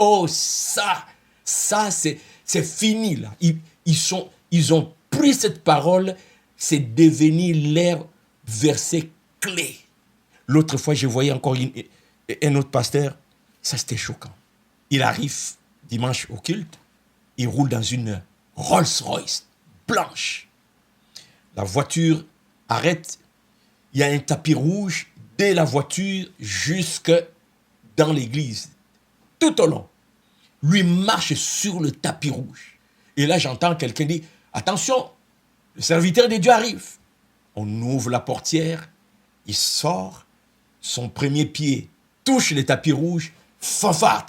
Oh, ça c'est fini là. Ils ont pris cette parole, c'est devenu leur verset clé. L'autre fois, je voyais encore un autre pasteur, ça c'était choquant. Il arrive dimanche au culte, il roule dans une Rolls-Royce blanche. La voiture arrête, il y a un tapis rouge dès la voiture jusque dans l'église, tout au long. Lui marche sur le tapis rouge. Et là, j'entends quelqu'un dire, attention, le serviteur de Dieu arrive. On ouvre la portière, il sort, son premier pied touche le tapis rouge, fanfare.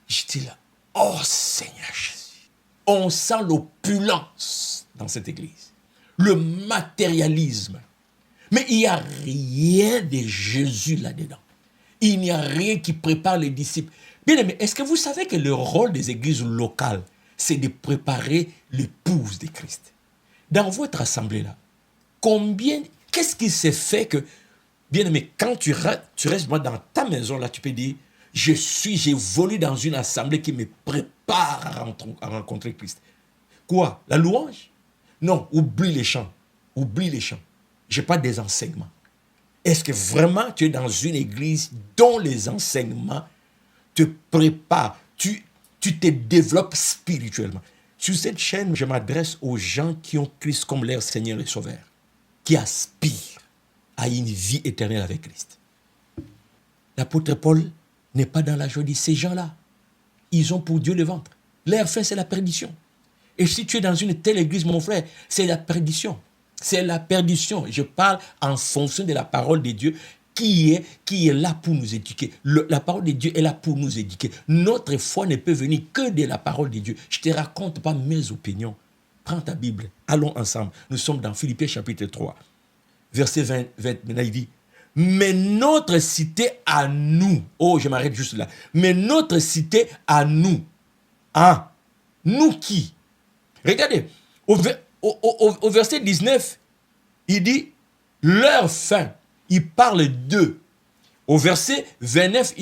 J'étais là, oh Seigneur Jésus. On sent l'opulence dans cette église, le matérialisme. Mais il n'y a rien de Jésus là-dedans. Il n'y a rien qui prépare les disciples. Bien aimé, est-ce que vous savez que le rôle des églises locales, c'est de préparer l'épouse de Christ? Dans votre assemblée là, qu'est-ce qui s'est fait que, bien aimé, quand tu restes moi dans ta maison là, tu peux dire, j'évolue dans une assemblée qui me prépare à rencontrer Christ. Quoi? La louange? Non, oublie les chants. Oublie les chants. Je n'ai pas des enseignements. Est-ce que vraiment tu es dans une église dont les enseignements te préparent, tu te développes spirituellement? Sur cette chaîne, je m'adresse aux gens qui ont Christ comme leur Seigneur et Sauveur, qui aspirent à une vie éternelle avec Christ. L'apôtre Paul n'est pas dans la joie de ces gens-là. Ils ont pour Dieu le ventre. Leur fin, c'est la perdition. Et si tu es dans une telle église, mon frère, c'est la perdition. C'est la perdition. Je parle en fonction de la parole de Dieu qui est là pour nous éduquer. La parole de Dieu est là pour nous éduquer. Notre foi ne peut venir que de la parole de Dieu. Je ne te raconte pas mes opinions. Prends ta Bible. Allons ensemble. Nous sommes dans Philippiens chapitre 3. Verset 20. Maintenant, il dit, mais notre cité à nous. Oh, je m'arrête juste là. Mais notre cité à nous. Hein? Nous qui? Regardez. Au verset 19, il dit leur fin. Il parle d'eux. Au verset 29,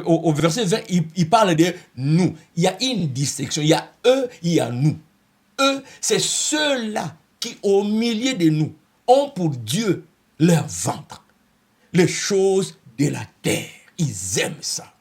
au verset 20, il parle de nous. Il y a une distinction. Il y a eux, il y a nous. Eux, c'est ceux-là qui, au milieu de nous, ont pour Dieu leur ventre. Les choses de la terre. Ils aiment ça.